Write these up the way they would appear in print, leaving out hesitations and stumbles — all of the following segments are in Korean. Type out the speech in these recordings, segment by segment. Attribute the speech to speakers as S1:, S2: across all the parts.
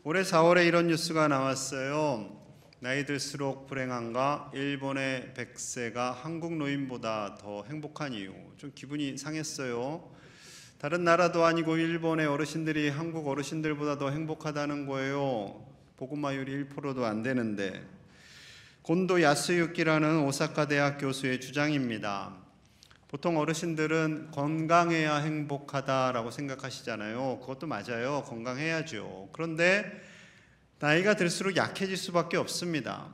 S1: 올해 4월에 이런 뉴스가 나왔어요. 나이 들수록 불행한가? 일본의 100세가 한국 노인보다 더 행복한 이유. 좀 기분이 상했어요. 다른 나라도 아니고 일본의 어르신들이 한국 어르신들보다 더 행복하다는 거예요. 보급마율이 1%도 안 되는데. 곤도 야스유키라는 오사카 대학 교수의 주장입니다. 보통 어르신들은 건강해야 행복하다라고 생각하시잖아요. 그것도 맞아요. 건강해야죠. 그런데 나이가 들수록 약해질 수밖에 없습니다.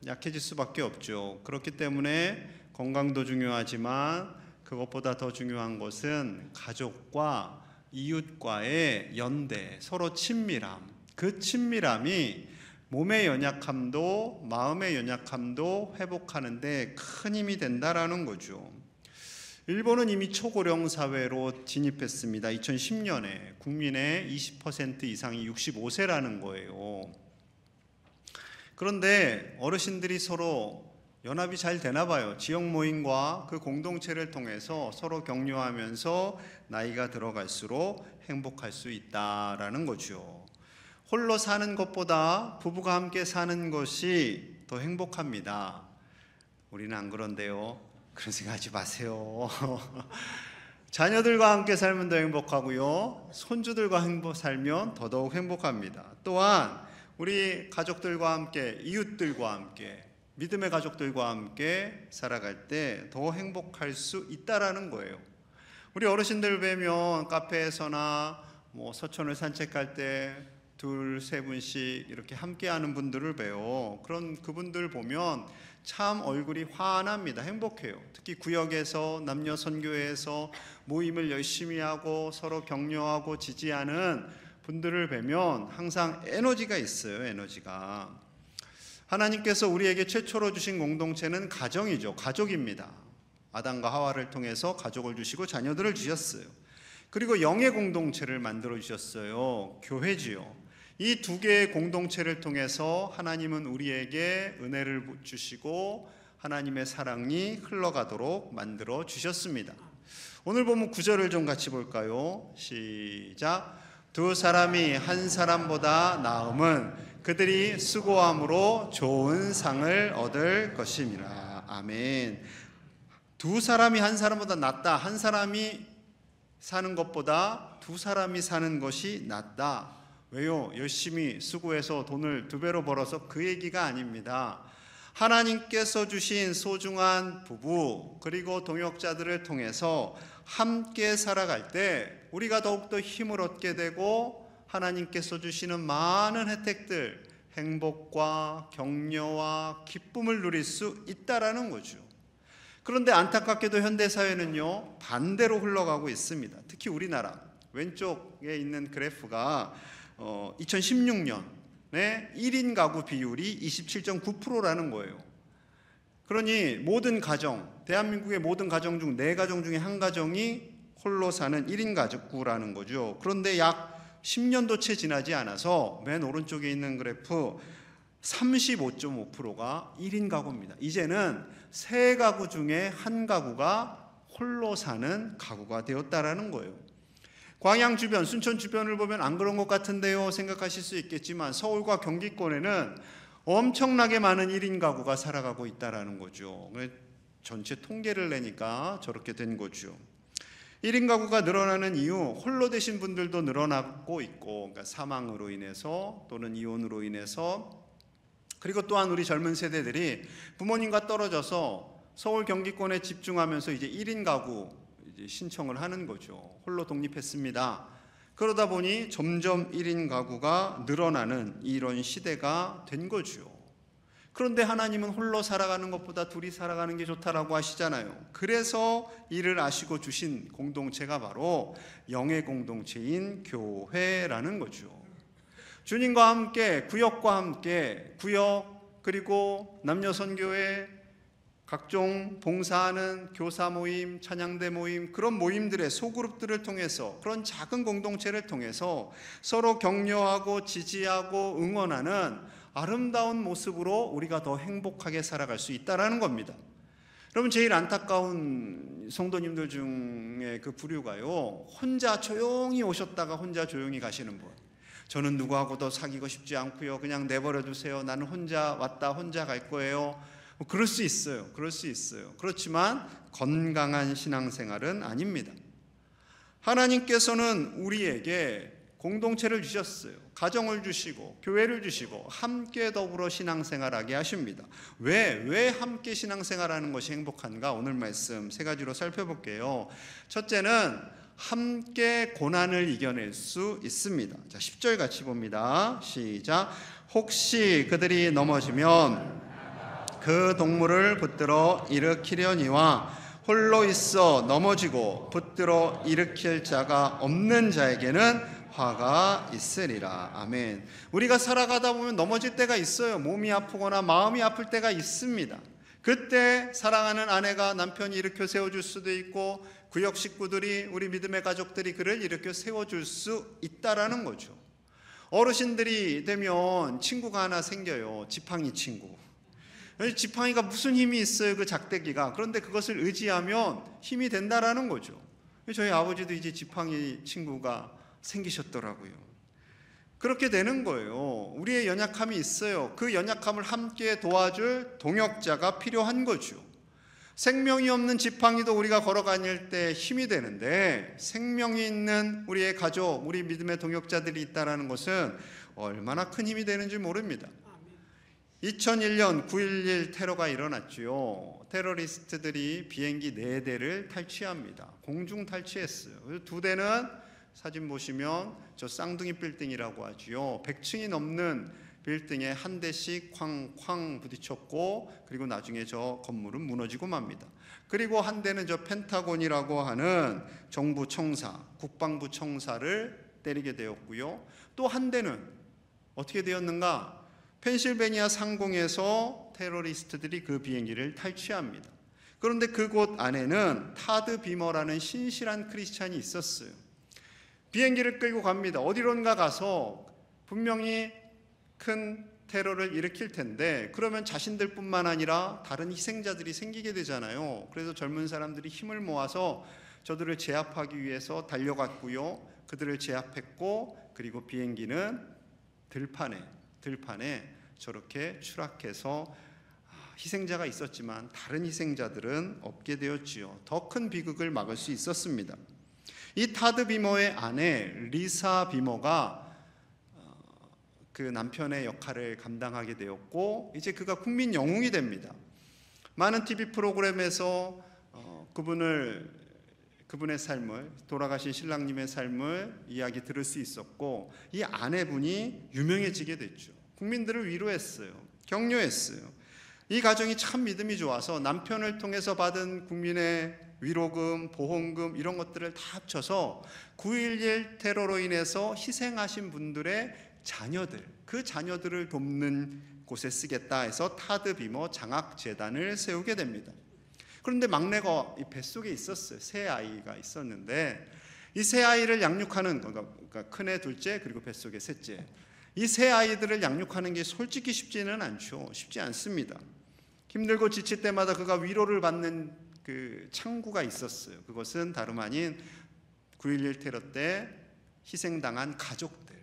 S1: 약해질 수밖에 없죠. 그렇기 때문에 건강도 중요하지만 그것보다 더 중요한 것은 가족과 이웃과의 연대, 서로 친밀함. 그 친밀함이 몸의 연약함도 마음의 연약함도 회복하는데 큰 힘이 된다라는 거죠. 일본은 이미 초고령 사회로 진입했습니다. 2010년에 국민의 20% 이상이 65세라는 거예요. 그런데 어르신들이 서로 연합이 잘 되나 봐요. 지역 모임과 그 공동체를 통해서 서로 격려하면서 나이가 들어갈수록 행복할 수 있다라는 거죠. 홀로 사는 것보다 부부가 함께 사는 것이 더 행복합니다. 우리는 안 그런데요. 그런 생각하지 마세요. 자녀들과 함께 살면 더 행복하고요. 손주들과 살면 더더욱 행복합니다. 또한 우리 가족들과 함께, 이웃들과 함께, 믿음의 가족들과 함께 살아갈 때 더 행복할 수 있다라는 거예요. 우리 어르신들 뵈면 카페에서나 서천을 산책할 때 둘, 세 분씩 이렇게 함께하는 분들을 뵈요. 그런 그분들 보면 참 얼굴이 환합니다. 행복해요. 특히 구역에서 남녀 선교회에서 모임을 열심히 하고 서로 격려하고 지지하는 분들을 뵈면 항상 에너지가 있어요. 에너지가. 하나님께서 우리에게 최초로 주신 공동체는 가정이죠. 가족입니다. 아담과 하와를 통해서 가족을 주시고 자녀들을 주셨어요. 그리고 영의 공동체를 만들어 주셨어요. 교회지요. 이 두 개의 공동체를 통해서 하나님은 우리에게 은혜를 주시고 하나님의 사랑이 흘러가도록 만들어 주셨습니다. 오늘 보면 9절을 좀 같이 볼까요? 시작. 두 사람이 한 사람보다 나음은 그들이 수고함으로 좋은 상을 얻을 것임이라. 아멘. 두 사람이 한 사람보다 낫다. 한 사람이 사는 것보다 두 사람이 사는 것이 낫다. 왜요? 열심히 수고해서 돈을 2배로 벌어서 그 얘기가 아닙니다. 하나님께서 주신 소중한 부부 그리고 동역자들을 통해서 함께 살아갈 때 우리가 더욱더 힘을 얻게 되고 하나님께서 주시는 많은 혜택들, 행복과 격려와 기쁨을 누릴 수 있다라는 거죠. 그런데 안타깝게도 현대사회는요 반대로 흘러가고 있습니다. 특히 우리나라 왼쪽에 있는 그래프가 2016년에 1인 가구 비율이 27.9%라는 거예요. 그러니 모든 가정, 대한민국의 모든 가정 중 4가정 중에 한 가정이 홀로 사는 1인 가구라는 거죠. 그런데 약 10년도 채 지나지 않아서 맨 오른쪽에 있는 그래프 35.5%가 1인 가구입니다. 이제는 3가구 중에 한 가구가 홀로 사는 가구가 되었다라는 거예요. 광양 주변, 순천 주변을 보면 안 그런 것 같은데요 생각하실 수 있겠지만 서울과 경기권에는 엄청나게 많은 1인 가구가 살아가고 있다라는 거죠. 전체 통계를 내니까 저렇게 된 거죠. 1인 가구가 늘어나는 이유, 홀로 되신 분들도 늘어나고 있고, 그러니까 사망으로 인해서 또는 이혼으로 인해서, 그리고 또한 우리 젊은 세대들이 부모님과 떨어져서 서울 경기권에 집중하면서 이제 1인 가구 이제 신청을 하는 거죠. 홀로 독립했습니다. 그러다 보니 점점 1인 가구가 늘어나는 이런 시대가 된 거죠. 그런데 하나님은 홀로 살아가는 것보다 둘이 살아가는 게 좋다라고 하시잖아요. 그래서 이를 아시고 주신 공동체가 바로 영의 공동체인 교회라는 거죠. 주님과 함께, 구역과 함께, 구역 그리고 남녀 선교회, 각종 봉사하는 교사 모임, 찬양대 모임, 그런 모임들의 소그룹들을 통해서, 그런 작은 공동체를 통해서 서로 격려하고 지지하고 응원하는 아름다운 모습으로 우리가 더 행복하게 살아갈 수 있다는 겁니다. 여러분, 제일 안타까운 성도님들 중에 그 부류가요, 혼자 조용히 오셨다가 혼자 조용히 가시는 분. 저는 누구하고도 사귀고 싶지 않고요. 그냥 내버려 두세요. 나는 혼자 왔다 혼자 갈 거예요. 그럴 수 있어요. 그럴 수 있어요. 그렇지만 건강한 신앙생활은 아닙니다. 하나님께서는 우리에게 공동체를 주셨어요. 가정을 주시고 교회를 주시고 함께 더불어 신앙생활하게 하십니다. 왜 함께 신앙생활하는 것이 행복한가? 오늘 말씀 세 가지로 살펴볼게요. 첫째는 함께 고난을 이겨낼 수 있습니다. 자, 10절 같이 봅니다. 시작. 혹시 그들이 넘어지면 그 동물을 붙들어 일으키려니와 홀로 있어 넘어지고 붙들어 일으킬 자가 없는 자에게는 화가 있으리라. 아멘. 우리가 살아가다 보면 넘어질 때가 있어요. 몸이 아프거나 마음이 아플 때가 있습니다. 그때 사랑하는 아내가 남편이 일으켜 세워줄 수도 있고 구역 식구들이, 우리 믿음의 가족들이 그를 일으켜 세워줄 수 있다라는 거죠. 어르신들이 되면 친구가 하나 생겨요. 지팡이 친구. 지팡이가 무슨 힘이 있어요, 그 작대기가. 그런데 그것을 의지하면 힘이 된다라는 거죠. 저희 아버지도 이제 지팡이 친구가 생기셨더라고요. 그렇게 되는 거예요. 우리의 연약함이 있어요. 그 연약함을 함께 도와줄 동역자가 필요한 거죠. 생명이 없는 지팡이도 우리가 걸어다닐 때 힘이 되는데, 생명이 있는 우리의 가족, 우리 믿음의 동역자들이 있다는 것은 얼마나 큰 힘이 되는지 모릅니다. 2001년 9.11 테러가 일어났죠. 테러리스트들이 비행기 4대를 탈취합니다. 공중 탈취했어요. 2대는 사진 보시면 저 쌍둥이 빌딩이라고 하지요. 100층이 넘는 빌딩에 한 대씩 쾅쾅 부딪혔고, 그리고 나중에 저 건물은 무너지고 맙니다. 그리고 한 대는 저 펜타곤이라고 하는 정부 청사, 국방부 청사를 때리게 되었고요. 또 한 대는 어떻게 되었는가? 펜실베니아 상공에서 테러리스트들이 그 비행기를 탈취합니다. 그런데 그곳 안에는 타드 비머라는 신실한 크리스찬이 있었어요. 비행기를 끌고 갑니다. 어디론가 가서 분명히 큰 테러를 일으킬 텐데, 그러면 자신들뿐만 아니라 다른 희생자들이 생기게 되잖아요. 그래서 젊은 사람들이 힘을 모아서 저들을 제압하기 위해서 달려갔고요. 그들을 제압했고, 그리고 비행기는 들판에 저렇게 추락해서 희생자가 있었지만 다른 희생자들은 없게 되었지요. 더 큰 비극을 막을 수 있었습니다. 이 타드 비머의 아내 리사 비머가 그 남편의 역할을 감당하게 되었고, 이제 그가 국민 영웅이 됩니다. 많은 TV 프로그램에서 그분의 삶을, 돌아가신 신랑님의 삶을 이야기 들을 수 있었고, 이 아내분이 유명해지게 됐죠. 국민들을 위로했어요. 격려했어요. 이 가정이 참 믿음이 좋아서 남편을 통해서 받은 국민의 위로금, 보험금 이런 것들을 다 합쳐서 9.11 테러로 인해서 희생하신 분들의 자녀들, 그 자녀들을 돕는 곳에 쓰겠다 해서 타드 비머 장학재단을 세우게 됩니다. 그런데 막내가 이 뱃속에 있었어요. 새 아이가 있었는데, 이 새 아이를 양육하는, 그러니까 큰애, 둘째, 그리고 뱃속에 셋째, 이 새 아이들을 양육하는 게 솔직히 쉽지는 않죠. 쉽지 않습니다. 힘들고 지칠 때마다 그가 위로를 받는 그 창구가 있었어요. 그것은 다름 아닌 9.11 테러 때 희생당한 가족들,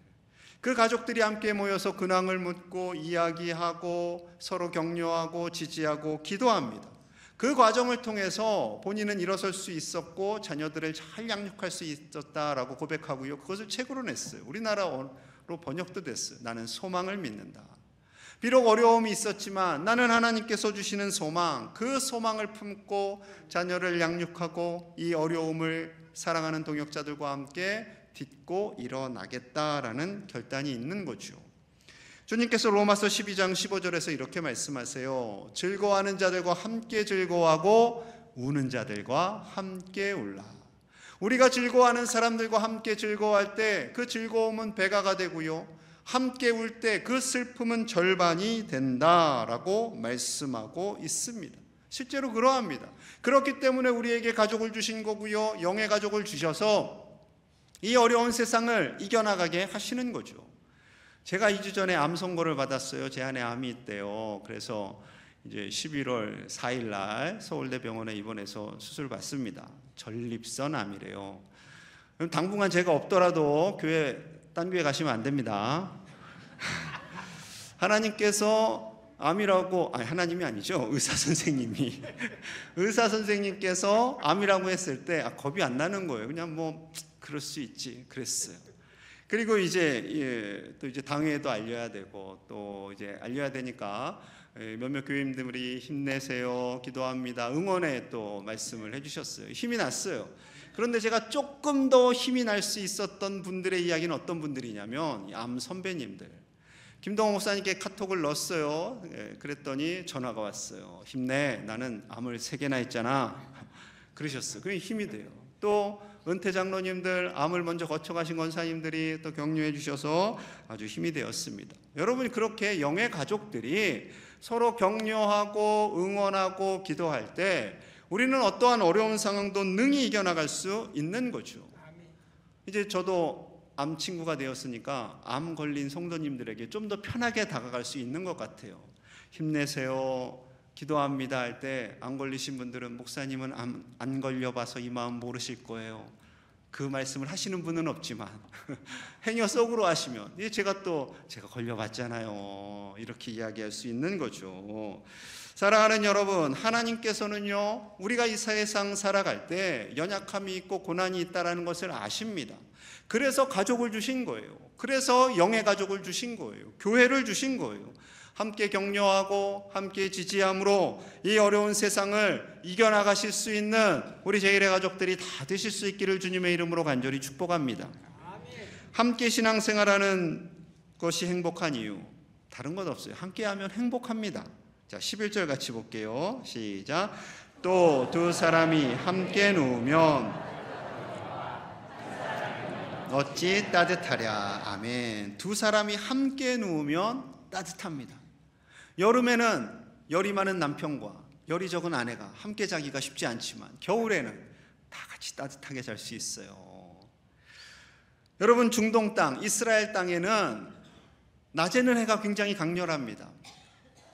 S1: 그 가족들이 함께 모여서 근황을 묻고 이야기하고 서로 격려하고 지지하고 기도합니다. 그 과정을 통해서 본인은 일어설 수 있었고 자녀들을 잘 양육할 수 있었다라고 고백하고요. 그것을 책으로 냈어요. 우리나라로 번역도 됐어요. 나는 소망을 믿는다. 비록 어려움이 있었지만 나는 하나님께서 주시는 소망, 그 소망을 품고 자녀를 양육하고 이 어려움을 사랑하는 동역자들과 함께 딛고 일어나겠다라는 결단이 있는 거죠. 주님께서 로마서 12장 15절에서 이렇게 말씀하세요. 즐거워하는 자들과 함께 즐거워하고 우는 자들과 함께 울라. 우리가 즐거워하는 사람들과 함께 즐거워할 때 그 즐거움은 배가가 되고요, 함께 울 때 그 슬픔은 절반이 된다라고 말씀하고 있습니다. 실제로 그러합니다. 그렇기 때문에 우리에게 가족을 주신 거고요, 영의 가족을 주셔서 이 어려운 세상을 이겨나가게 하시는 거죠. 제가 2주 전에 암 선고를 받았어요. 제 안에 암이 있대요. 그래서 이제 11월 4일 날 서울대 병원에 입원해서 수술 받습니다. 전립선 암이래요. 당분간 제가 없더라도 교회 딴 교회 가시면 안 됩니다. 하나님께서 암이라고, 아니 하나님이 아니죠. 의사 선생님께서 암이라고 했을 때 겁이 안 나는 거예요. 그냥 뭐 그럴 수 있지 그랬어요. 그리고 이제 또 이제 당회에도 알려야 되고 또 이제 알려야 되니까 몇몇 교인들이 힘내세요, 기도합니다, 응원에 또 말씀을 해주셨어요. 힘이 났어요. 그런데 제가 조금 더 힘이 날 수 있었던 분들의 이야기는 어떤 분들이냐면 암 선배님들. 김동호 목사님께 카톡을 넣었어요. 그랬더니 전화가 왔어요. 힘내, 나는 암을 3개나 했잖아. 그러셨어요. 그게 힘이 돼요. 또 은퇴 장로님들, 암을 먼저 거쳐가신 권사님들이 또 격려해 주셔서 아주 힘이 되었습니다. 여러분, 그렇게 영의 가족들이 서로 격려하고 응원하고 기도할 때 우리는 어떠한 어려운 상황도 능히 이겨나갈 수 있는 거죠. 이제 저도 암 친구가 되었으니까 암 걸린 성도님들에게 좀 더 편하게 다가갈 수 있는 것 같아요. 힘내세요, 기도합니다 할 때 암 걸리신 분들은 목사님은 암 안 걸려봐서 이 마음 모르실 거예요. 그 말씀을 하시는 분은 없지만 행여 속으로 하시면 제가 걸려봤잖아요, 이렇게 이야기할 수 있는 거죠. 사랑하는 여러분, 하나님께서는요 우리가 이 세상 살아갈 때 연약함이 있고 고난이 있다는 것을 아십니다. 그래서 가족을 주신 거예요. 그래서 영의 가족을 주신 거예요. 교회를 주신 거예요. 함께 격려하고 함께 지지함으로 이 어려운 세상을 이겨나가실 수 있는 우리 제1의 가족들이 다 되실 수 있기를 주님의 이름으로 간절히 축복합니다. 함께 신앙생활하는 것이 행복한 이유 다른 것 없어요. 함께하면 행복합니다. 자, 11절 같이 볼게요. 시작. 또 두 사람이 함께 누우면 어찌 따뜻하랴. 아멘. 두 사람이 함께 누우면 따뜻합니다. 여름에는 열이 많은 남편과 열이 적은 아내가 함께 자기가 쉽지 않지만 겨울에는 다 같이 따뜻하게 잘 수 있어요. 여러분, 중동 땅, 이스라엘 땅에는 낮에는 해가 굉장히 강렬합니다.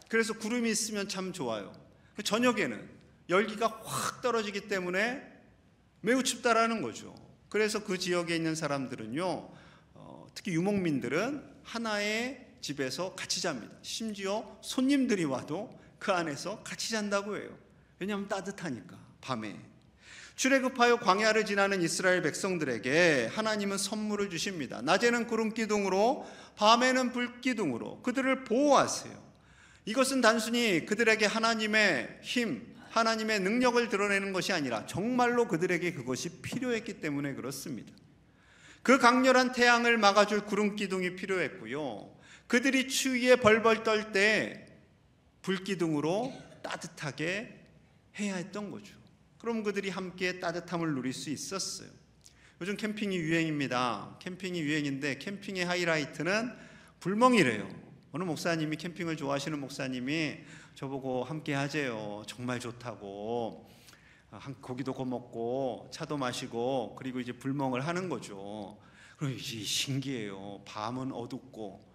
S1: 그래서 구름이 있으면 참 좋아요. 저녁에는 열기가 확 떨어지기 때문에 매우 춥다라는 거죠. 그래서 그 지역에 있는 사람들은요, 특히 유목민들은 하나의 집에서 같이 잡니다. 심지어 손님들이 와도 그 안에서 같이 잔다고 해요. 왜냐하면 따뜻하니까. 밤에 출애굽하여 광야를 지나는 이스라엘 백성들에게 하나님은 선물을 주십니다. 낮에는 구름 기둥으로, 밤에는 불 기둥으로 그들을 보호하세요. 이것은 단순히 그들에게 하나님의 힘, 하나님의 능력을 드러내는 것이 아니라 정말로 그들에게 그것이 필요했기 때문에 그렇습니다. 그 강렬한 태양을 막아줄 구름 기둥이 필요했고요, 그들이 추위에 벌벌 떨 때 불기둥으로 따뜻하게 해야 했던 거죠. 그럼 그들이 함께 따뜻함을 누릴 수 있었어요. 요즘 캠핑이 유행입니다. 캠핑이 유행인데 캠핑의 하이라이트는 불멍이래요. 어느 목사님이, 캠핑을 좋아하시는 목사님이 저보고 함께 하재요, 정말 좋다고. 고기도 구워 먹고 차도 마시고 그리고 이제 불멍을 하는 거죠. 그럼 이제 신기해요. 밤은 어둡고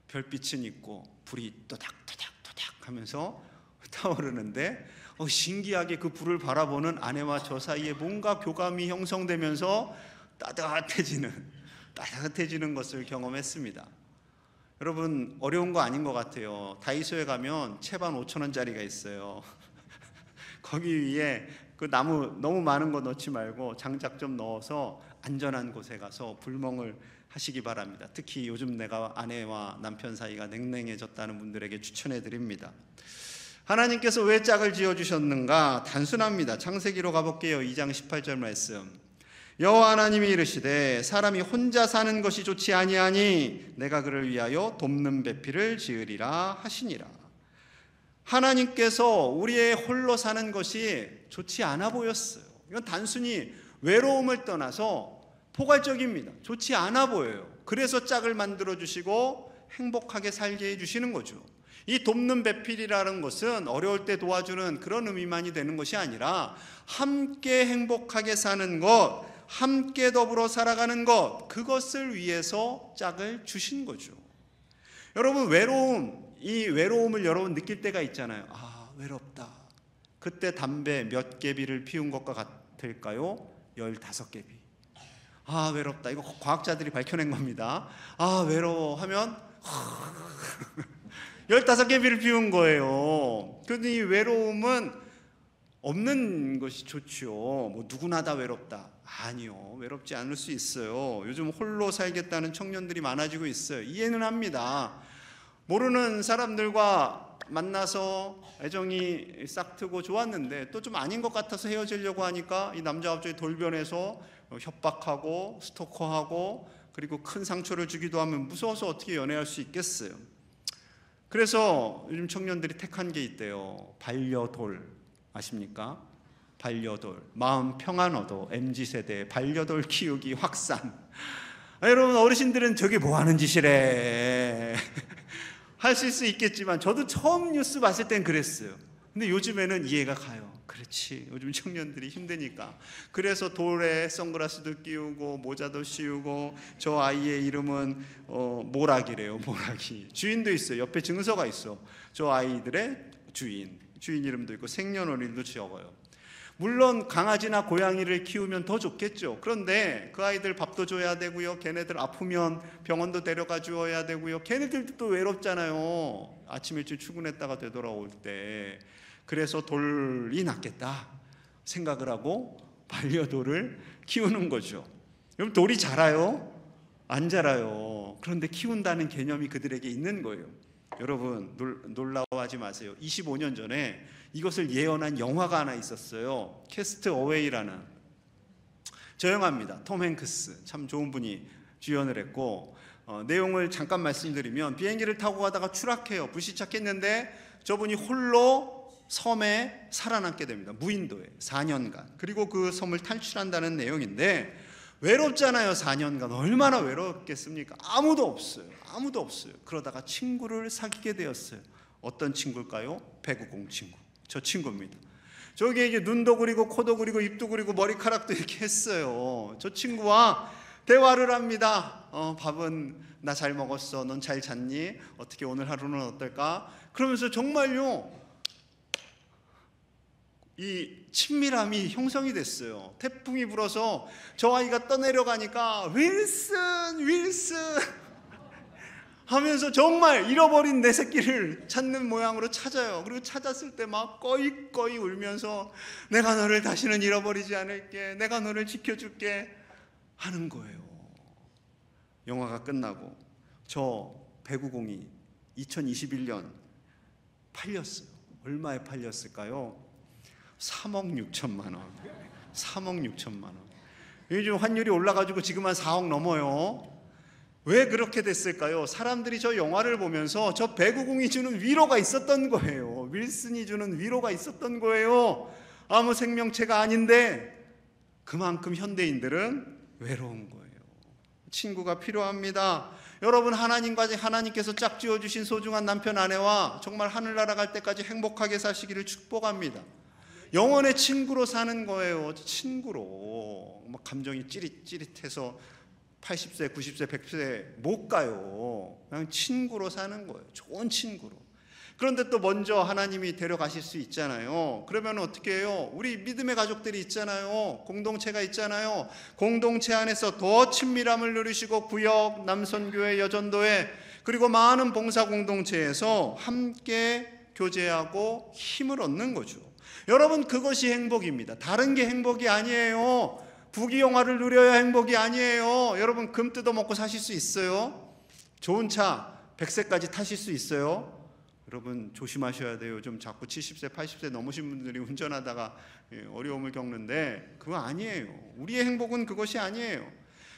S1: 별빛은 있고 불이 또닥또닥또닥 하면서 타오르는데 신기하게 그 불을 바라보는 아내와 저 사이에 뭔가 교감이 형성되면서 따뜻해지는 것을 경험했습니다. 여러분, 어려운 거 아닌 것 같아요. 다이소에 가면 채반 5,000원짜리가 있어요. 거기 위에 그 나무 너무 많은 거 넣지 말고 장작 좀 넣어서 안전한 곳에 가서 불멍을 하시기 바랍니다. 특히 요즘 내가 아내와 남편 사이가 냉랭해졌다는 분들에게 추천해 드립니다. 하나님께서 왜 짝을 지어주셨는가? 단순합니다. 창세기로 가볼게요. 2장 18절 말씀. 여호와 하나님이 이르시되 사람이 혼자 사는 것이 좋지 아니하니 내가 그를 위하여 돕는 배필을 지으리라 하시니라. 하나님께서 우리의 홀로 사는 것이 좋지 않아 보였어요. 이건 단순히 외로움을 떠나서 포괄적입니다. 좋지 않아 보여요. 그래서 짝을 만들어 주시고 행복하게 살게 해주시는 거죠. 이 돕는 배필이라는 것은 어려울 때 도와주는 그런 의미만이 되는 것이 아니라 함께 행복하게 사는 것, 함께 더불어 살아가는 것, 그것을 위해서 짝을 주신 거죠. 여러분, 이 외로움을 여러분 느낄 때가 있잖아요. 외롭다. 그때 담배 몇 개비를 피운 것과 같을까요? 15개비. 아, 외롭다. 이거 과학자들이 밝혀낸 겁니다. 아, 외로워하면 15개 비를 피운 거예요. 그런데 이 외로움은 없는 것이 좋죠. 뭐 누구나 다 외롭다. 아니요, 외롭지 않을 수 있어요. 요즘 홀로 살겠다는 청년들이 많아지고 있어요. 이해는 합니다. 모르는 사람들과 만나서 애정이 싹트고 좋았는데 또 좀 아닌 것 같아서 헤어지려고 하니까 이 남자가 갑자기 돌변해서 협박하고 스토커하고 그리고 큰 상처를 주기도 하면 무서워서 어떻게 연애할 수 있겠어요. 그래서 요즘 청년들이 택한 게 있대요. 반려돌 아십니까? 반려돌. 마음 평안 얻어. MZ세대 반려돌 키우기 확산. 여러분, 어르신들은 저게 뭐 하는 짓이래 하실 수 있겠지만 저도 처음 뉴스 봤을 땐 그랬어요. 근데 요즘에는 이해가 가요. 그렇지, 요즘 청년들이 힘드니까. 그래서 돌에 선글라스도 끼우고 모자도 씌우고, 저 아이의 이름은 모락이래요. 모락이. 주인도 있어요. 옆에 증서가 있어. 저 아이들의 주인 이름도 있고 생년월일도 적어요. 물론 강아지나 고양이를 키우면 더 좋겠죠. 그런데 그 아이들 밥도 줘야 되고요, 걔네들 아프면 병원도 데려가 주어야 되고요, 걔네들도 또 외롭잖아요. 아침 일찍 출근했다가 되돌아올 때. 그래서 돌이 낫겠다 생각을 하고 반려돌을 키우는 거죠. 그럼 돌이 자라요? 안 자라요. 그런데 키운다는 개념이 그들에게 있는 거예요. 여러분, 놀라워하지 마세요. 25년 전에 이것을 예언한 영화가 하나 있었어요. 캐스트 어웨이라는. 저 영화입니다. 톰 행크스, 참 좋은 분이 주연을 했고, 내용을 잠깐 말씀드리면, 비행기를 타고 가다가 추락해요. 불시착했는데 저분이 홀로 섬에 살아남게 됩니다. 무인도에 4년간. 그리고 그 섬을 탈출한다는 내용인데, 외롭잖아요. 4년간 얼마나 외롭겠습니까? 아무도 없어요. 그러다가 친구를 사귀게 되었어요. 어떤 친구일까요? 배구공 친구. 저 친구입니다. 저기에게 눈도 그리고 코도 그리고 입도 그리고 머리카락도 이렇게 했어요. 저 친구와 대화를 합니다. 밥은 나 잘 먹었어. 넌 잘 잤니? 어떻게 오늘 하루는 어떨까? 그러면서 정말요, 이 친밀함이 형성이 됐어요. 태풍이 불어서 저 아이가 떠내려가니까 윌슨 하면서 정말 잃어버린 내 새끼를 찾는 모양으로 찾아요. 그리고 찾았을 때 막 꺼이꺼이 울면서 내가 너를 다시는 잃어버리지 않을게, 내가 너를 지켜줄게 하는 거예요. 영화가 끝나고 저 배구공이 2021년 팔렸어요. 얼마에 팔렸을까요? 3억 6천만 원. 3억 6천만 원. 요즘 환율이 올라가지고 지금 한 4억 넘어요. 왜 그렇게 됐을까요? 사람들이 저 영화를 보면서 저 배구공이 주는 위로가 있었던 거예요. 윌슨이 주는 위로가 있었던 거예요. 아무 생명체가 아닌데 그만큼 현대인들은 외로운 거예요. 친구가 필요합니다. 여러분, 하나님께서 짝지어 주신 소중한 남편 아내와 정말 하늘나라 갈 때까지 행복하게 사시기를 축복합니다. 영원의 친구로 사는 거예요. 친구로. 막 감정이 찌릿찌릿해서 80세, 90세, 100세 못 가요. 그냥 친구로 사는 거예요. 좋은 친구로. 그런데 또 먼저 하나님이 데려가실 수 있잖아요. 그러면 어떻게 해요? 우리 믿음의 가족들이 있잖아요. 공동체가 있잖아요. 공동체 안에서 더 친밀함을 누리시고 구역, 남선교회, 여전도회, 그리고 많은 봉사 공동체에서 함께 교제하고 힘을 얻는 거죠. 여러분, 그것이 행복입니다. 다른 게 행복이 아니에요. 부귀영화를 누려야 행복이 아니에요. 여러분, 금 뜯어먹고 사실 수 있어요? 좋은 차 100세까지 타실 수 있어요? 여러분, 조심하셔야 돼요. 좀 자꾸 70세, 80세 넘으신 분들이 운전하다가 어려움을 겪는데 그거 아니에요. 우리의 행복은 그것이 아니에요.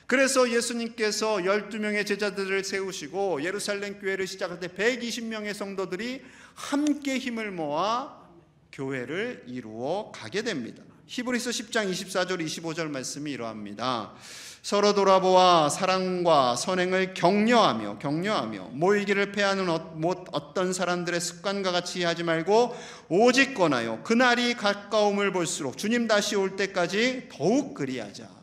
S1: 그래서 예수님께서 12명의 제자들을 세우시고 예루살렘 교회를 시작할 때 120명의 성도들이 함께 힘을 모아 교회를 이루어 가게 됩니다. 히브리서 10장 24절 25절 말씀이 이러합니다. 서로 돌아보아 사랑과 선행을 격려하며 모이기를 패하는 어떤 사람들의 습관과 같이 하지 말고 오직 권하여 그날이 가까움을 볼수록 주님 다시 올 때까지 더욱 그리하자.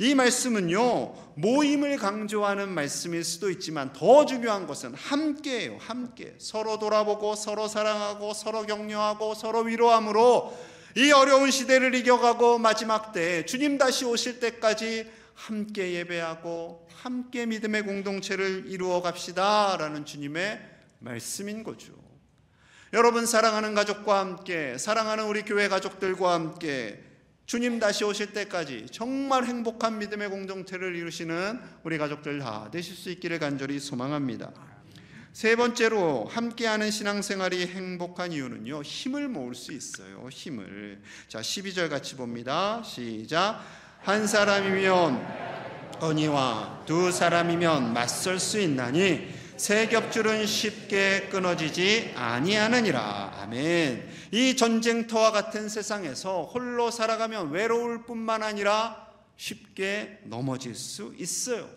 S1: 이 말씀은요, 모임을 강조하는 말씀일 수도 있지만 더 중요한 것은 함께예요. 함께 서로 돌아보고 서로 사랑하고 서로 격려하고 서로 위로함으로 이 어려운 시대를 이겨가고 마지막 때 주님 다시 오실 때까지 함께 예배하고 함께 믿음의 공동체를 이루어 갑시다 라는 주님의 말씀인 거죠. 여러분, 사랑하는 가족과 함께, 사랑하는 우리 교회 가족들과 함께 주님 다시 오실 때까지 정말 행복한 믿음의 공동체를 이루시는 우리 가족들 다 되실 수 있기를 간절히 소망합니다. 세 번째로 함께하는 신앙생활이 행복한 이유는요, 힘을 모을 수 있어요. 힘을. 자, 12절 같이 봅니다. 시작. 한 사람이면 언니와 두 사람이면 맞설 수 있나니 세 겹줄은 쉽게 끊어지지 아니하느니라. 아멘. 이 전쟁터와 같은 세상에서 홀로 살아가면 외로울 뿐만 아니라 쉽게 넘어질 수 있어요.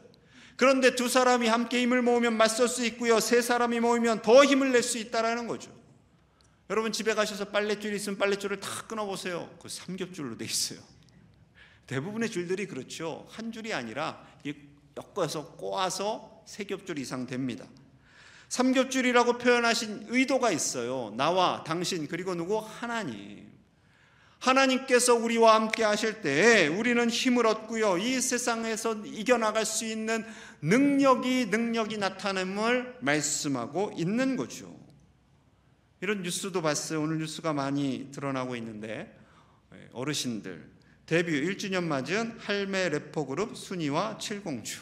S1: 그런데 두 사람이 함께 힘을 모으면 맞설 수 있고요, 세 사람이 모이면 더 힘을 낼 수 있다는 거죠. 여러분, 집에 가셔서 빨랫줄이 있으면 빨랫줄을 다 끊어보세요. 그 3겹줄로 돼 있어요. 대부분의 줄들이 그렇죠. 한 줄이 아니라 엮어서 꼬아서 3겹줄 이상 됩니다. 3겹줄이라고 표현하신 의도가 있어요. 나와 당신 그리고 누구? 하나님. 하나님께서 우리와 함께 하실 때 우리는 힘을 얻고요, 이 세상에서 이겨나갈 수 있는 능력이 나타남을 말씀하고 있는 거죠. 이런 뉴스도 봤어요. 오늘 뉴스가 많이 드러나고 있는데, 어르신들 데뷔 1주년 맞은 할매 래퍼 그룹 순이와 칠공주,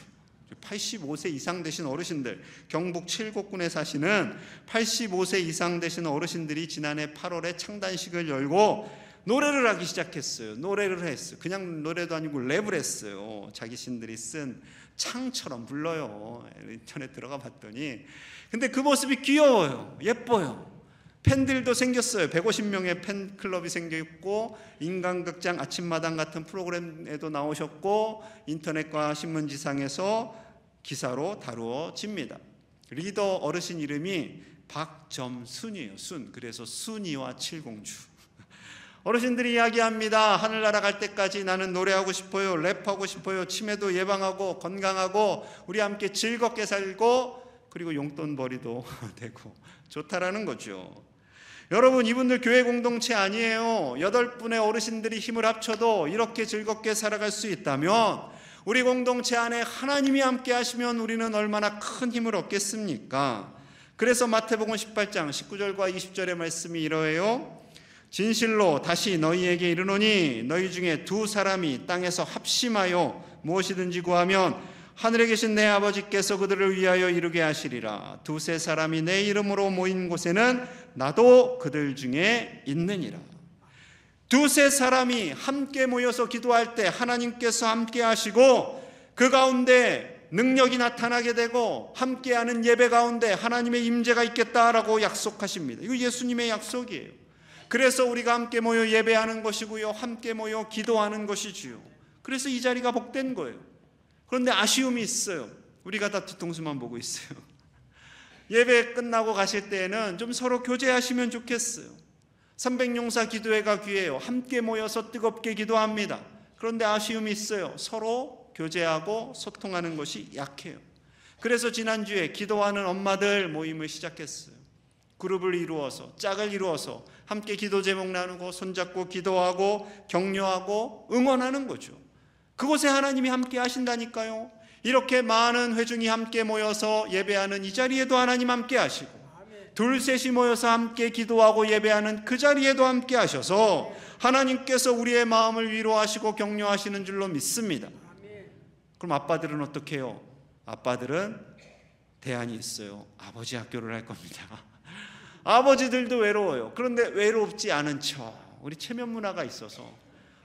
S1: 85세 이상 되신 어르신들, 경북 칠곡군에 사시는 85세 이상 되신 어르신들이 지난해 8월에 창단식을 열고 노래를 하기 시작했어요. 노래를 했어요. 그냥 노래도 아니고 랩을 했어요. 자기신들이 쓴 창처럼 불러요. 인터넷 들어가 봤더니, 근데 그 모습이 귀여워요. 예뻐요. 팬들도 생겼어요. 150명의 팬클럽이 생겼고, 인간극장 아침마당 같은 프로그램에도 나오셨고, 인터넷과 신문지상에서 기사로 다루어집니다. 리더 어르신 이름이 박점순이에요. 순. 그래서 순이와 칠공주. 어르신들이 이야기합니다. 하늘나라 갈 때까지 나는 노래하고 싶어요, 랩하고 싶어요, 치매도 예방하고 건강하고 우리 함께 즐겁게 살고 그리고 용돈벌이도 되고 좋다라는 거죠. 여러분, 이분들 교회 공동체 아니에요. 8분의 어르신들이 힘을 합쳐도 이렇게 즐겁게 살아갈 수 있다면, 우리 공동체 안에 하나님이 함께 하시면 우리는 얼마나 큰 힘을 얻겠습니까? 그래서 마태복음 18장 19절과 20절의 말씀이 이러해요. 진실로 다시 너희에게 이르노니 너희 중에 두 사람이 땅에서 합심하여 무엇이든지 구하면 하늘에 계신 내 아버지께서 그들을 위하여 이루게 하시리라. 두세 사람이 내 이름으로 모인 곳에는 나도 그들 중에 있느니라. 두세 사람이 함께 모여서 기도할 때 하나님께서 함께 하시고 그 가운데 능력이 나타나게 되고 함께하는 예배 가운데 하나님의 임재가 있겠다라고 약속하십니다. 이거 예수님의 약속이에요. 그래서 우리가 함께 모여 예배하는 것이고요, 함께 모여 기도하는 것이지요. 그래서 이 자리가 복된 거예요. 그런데 아쉬움이 있어요. 우리가 다 뒤통수만 보고 있어요. 예배 끝나고 가실 때에는 좀 서로 교제하시면 좋겠어요. 300용사 기도회가 귀해요. 함께 모여서 뜨겁게 기도합니다. 그런데 아쉬움이 있어요. 서로 교제하고 소통하는 것이 약해요. 그래서 지난주에 기도하는 엄마들 모임을 시작했어요. 그룹을 이루어서, 짝을 이루어서 함께 기도 제목 나누고 손잡고 기도하고 격려하고 응원하는 거죠. 그곳에 하나님이 함께 하신다니까요. 이렇게 많은 회중이 함께 모여서 예배하는 이 자리에도 하나님 함께 하시고, 둘 셋이 모여서 함께 기도하고 예배하는 그 자리에도 함께 하셔서 하나님께서 우리의 마음을 위로하시고 격려하시는 줄로 믿습니다. 그럼 아빠들은 어떻게 해요? 아빠들은 대안이 있어요. 아버지 학교를 할 겁니다. 아버지들도 외로워요. 그런데 외롭지 않은 척, 우리 체면 문화가 있어서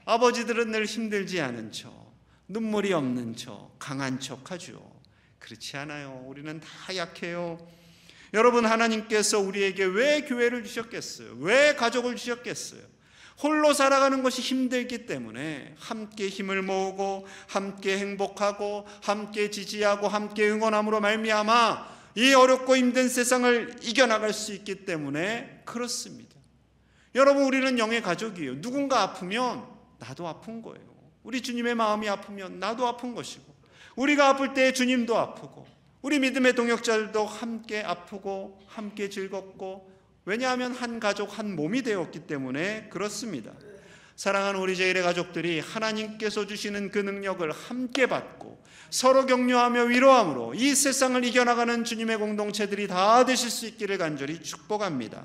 S1: 아버지들은 늘 힘들지 않은 척, 눈물이 없는 척, 강한 척 하죠. 그렇지 않아요. 우리는 다 약해요. 여러분, 하나님께서 우리에게 왜 교회를 주셨겠어요? 왜 가족을 주셨겠어요? 홀로 살아가는 것이 힘들기 때문에 함께 힘을 모으고 함께 행복하고 함께 지지하고 함께 응원함으로 말미암아 이 어렵고 힘든 세상을 이겨나갈 수 있기 때문에 그렇습니다. 여러분, 우리는 영의 가족이에요. 누군가 아프면 나도 아픈 거예요. 우리 주님의 마음이 아프면 나도 아픈 것이고, 우리가 아플 때 주님도 아프고, 우리 믿음의 동역자들도 함께 아프고 함께 즐겁고, 왜냐하면 한 가족 한 몸이 되었기 때문에 그렇습니다. 사랑하는 우리 제일의 가족들이 하나님께서 주시는 그 능력을 함께 받고 서로 격려하며 위로함으로 이 세상을 이겨나가는 주님의 공동체들이 다 되실 수 있기를 간절히 축복합니다.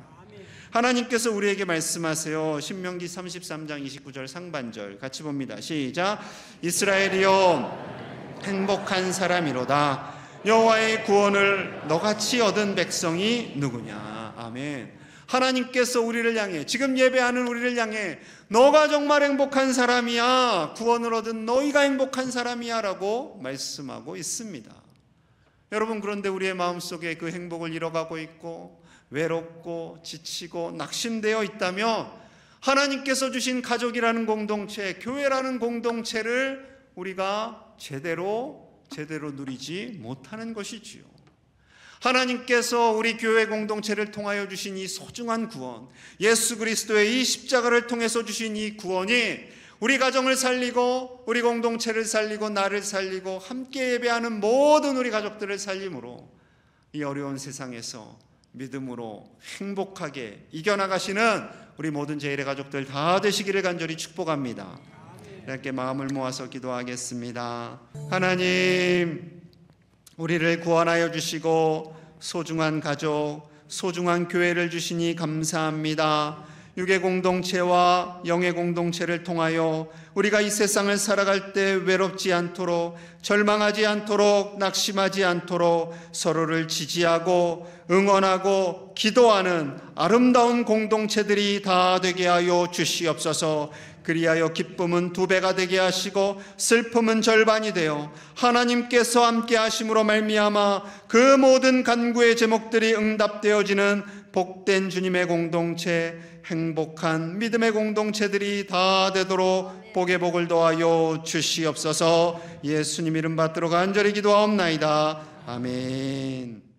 S1: 하나님께서 우리에게 말씀하세요. 신명기 33장 29절 상반절 같이 봅니다. 시작. 이스라엘이여 행복한 사람이로다. 여호와의 구원을 너같이 얻은 백성이 누구냐. 아멘. 하나님께서 우리를 향해, 지금 예배하는 우리를 향해 너가 정말 행복한 사람이야, 구원을 얻은 너희가 행복한 사람이야 라고 말씀하고 있습니다. 여러분, 그런데 우리의 마음속에 그 행복을 잃어가고 있고 외롭고 지치고 낙심되어 있다면 하나님께서 주신 가족이라는 공동체, 교회라는 공동체를 우리가 제대로 누리지 못하는 것이지요. 하나님께서 우리 교회 공동체를 통하여 주신 이 소중한 구원, 예수 그리스도의 이 십자가를 통해서 주신 이 구원이 우리 가정을 살리고 우리 공동체를 살리고 나를 살리고 함께 예배하는 모든 우리 가족들을 살림으로 이 어려운 세상에서 믿음으로 행복하게 이겨나가시는 우리 모든 제일의 가족들 다 되시기를 간절히 축복합니다. 이렇게 마음을 모아서 기도하겠습니다. 하나님, 우리를 구원하여 주시고 소중한 가족, 소중한 교회를 주시니 감사합니다. 육의 공동체와 영의 공동체를 통하여 우리가 이 세상을 살아갈 때 외롭지 않도록, 절망하지 않도록, 낙심하지 않도록 서로를 지지하고 응원하고 기도하는 아름다운 공동체들이 다 되게 하여 주시옵소서. 그리하여 기쁨은 2배가 되게 하시고 슬픔은 절반이 되어 하나님께서 함께 하심으로 말미암아 그 모든 간구의 제목들이 응답되어지는 복된 주님의 공동체, 행복한 믿음의 공동체들이 다 되도록 복의 복을 더하여 주시옵소서. 예수님 이름 받들어 간절히 기도하옵나이다. 아멘.